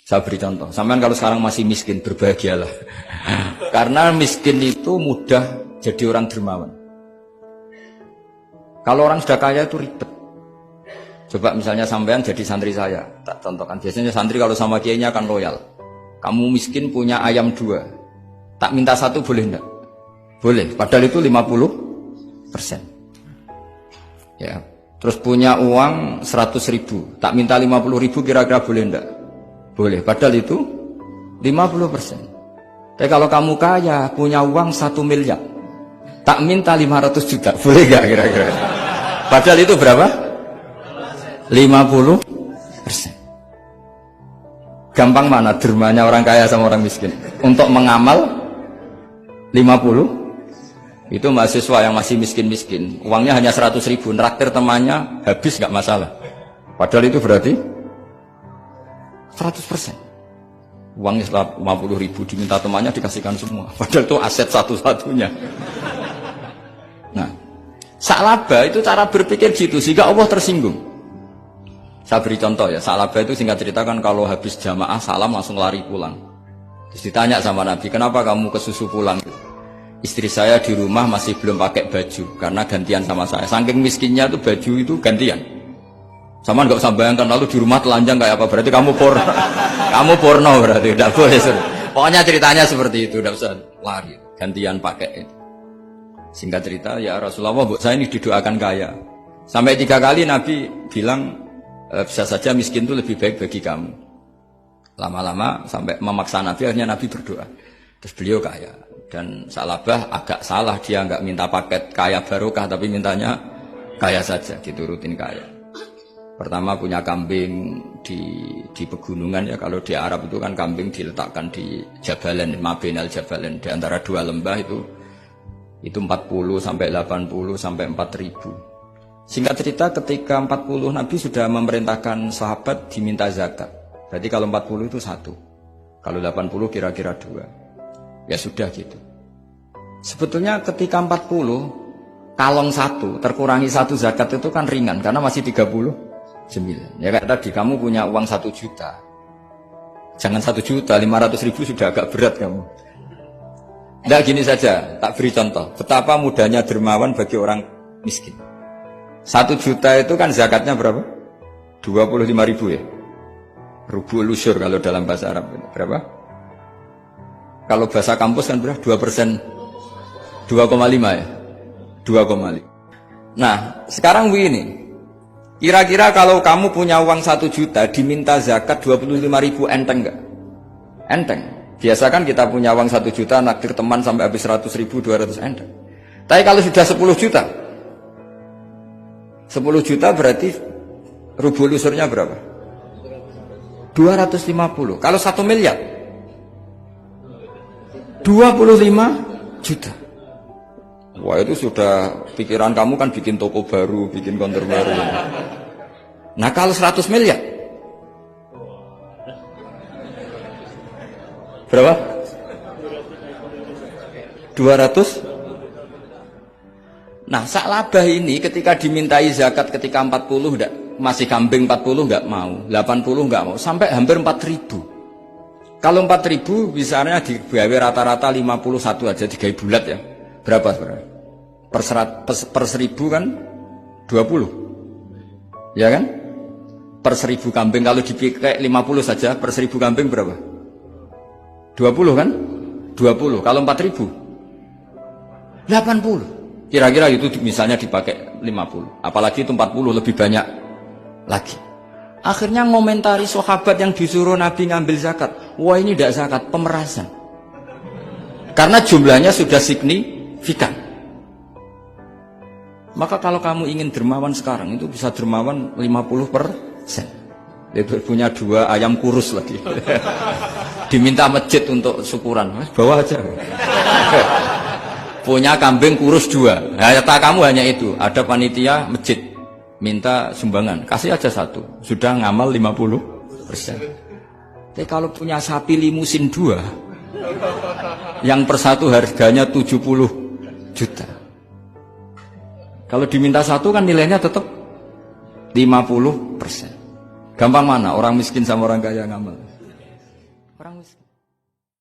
Saya beri contoh. Sampean kalau sekarang masih miskin, berbahagialah. Karena miskin itu mudah jadi orang dermawan. Kalau orang sudah kaya itu ribet. Coba misalnya sampean jadi santri saya, tak contohkan. Biasanya santri kalau sama kiainya akan loyal. Kamu miskin punya ayam 2, tak minta 1 boleh enggak? Boleh, padahal itu 50%. Ya. Terus punya uang 100.000, tak minta 50.000 kira-kira boleh enggak? Boleh, padahal itu 50%. Tapi kalau kamu kaya, punya uang 1 miliar, tak minta 500 juta, boleh enggak kira-kira? Padahal itu berapa? 50%. Gampang mana dermanya orang kaya sama orang miskin? Untuk mengamal 50, itu mahasiswa yang masih miskin-miskin, uangnya hanya 100.000, neraktir temannya habis nggak masalah. Padahal itu berarti 100%. Uangnya 50.000 diminta temannya dikasihkan semua. Padahal itu aset satu-satunya. Nah, Sa'labah itu cara berpikir gitu sehingga Allah tersinggung. Saya beri contoh ya, Sa'labah itu singkat cerita kan kalau habis jamaah salam langsung lari pulang. Terus ditanya sama Nabi, kenapa kamu kesusu pulang? Istri saya di rumah masih belum pakai baju karena gantian sama saya. Saking miskinnya tuh baju itu gantian. Sama nggak usah bayangkan lalu di rumah telanjang kayak apa, berarti kamu porno. Kamu porno berarti, tidak boleh. Pokoknya ceritanya seperti itu, tidak usah lari, gantian pakai. Singkat cerita, ya Rasulullah, saya ini didoakan kaya. Sampai 3 kali Nabi bilang, bisa saja miskin itu lebih baik bagi kamu. Lama-lama sampai memaksa Nabi, akhirnya Nabi berdoa. Terus beliau kaya. Dan Sa'labah agak salah, dia nggak minta paket kaya barokah, tapi mintanya kaya saja, diturutin kaya. Pertama punya kambing di pegunungan ya, kalau di Arab itu kan kambing diletakkan di Jabalen, Mabinal Jabalen, di antara 2 lembah itu 40 sampai 80 sampai 4.000. Singkat cerita ketika 40 Nabi sudah memerintahkan sahabat diminta zakat. Berarti kalau 40 itu 1, kalau 80 kira-kira 2. Ya sudah gitu. Sebetulnya ketika 40 kalong 1 terkurangi 1 zakat itu kan ringan karena masih 39. Ya kayak tadi kamu punya uang 1 juta. Jangan 1 juta, 500.000 sudah agak berat kamu. Tidak gini saja, tak beri contoh. Betapa mudahnya dermawan bagi orang miskin. 1 juta itu kan zakatnya berapa? 25.000 ya. Rubu'ul usyur kalau dalam bahasa Arab. Berapa? Kalau bahasa kampus kan berapa? 2%. 2,5 ya. 2,5. Nah, sekarang begini. Kira-kira kalau kamu punya uang 1 juta diminta zakat 25.000 enteng enggak? Enteng. Biasa kan kita punya uang 1 juta naktir teman sampai habis 100.000, 200 enteng. Tapi kalau sudah 10 juta 10 juta berarti rubul usurnya berapa? 250. Kalau 1 miliar 25 juta. Wah itu sudah pikiran kamu kan bikin toko baru, bikin konter baru. Nah kalau 100 miliar berapa? 200. Nah Sa'labah ini ketika dimintai zakat ketika 40 enggak, masih kambing 40 enggak mau, 80 enggak mau, sampai hampir 4.000. Kalau 4.000 bisanya digawe rata-rata 51 aja, digawe bulat ya. Berapa sebenarnya? Per 1.000 kan 20. Ya kan? Per 1.000 kambing kalau dipakai 50 saja, per 1.000 kambing berapa? 20 kan? 20. Kalau 4.000 80. Kira-kira itu misalnya dipakai 50. Apalagi itu 40 lebih banyak lagi. Akhirnya ngomentari sahabat yang disuruh Nabi ngambil zakat. Wah ini tidak zakat, pemerasan. Karena jumlahnya sudah signifikan. Maka kalau kamu ingin dermawan sekarang, itu bisa dermawan 50%. Itu punya 2 ayam kurus lagi. Diminta masjid untuk syukuran. Bawa aja. Punya kambing kurus 2. Nah, kamu hanya itu. Ada panitia masjid. Minta sumbangan, kasih aja 1, sudah ngamal 50%. Tapi kalau punya sapi limusin 2, yang per 1 harganya 70 juta. Kalau diminta 1 kan nilainya tetap 50%. Gampang mana orang miskin sama orang kaya ngamal? Orang miskin.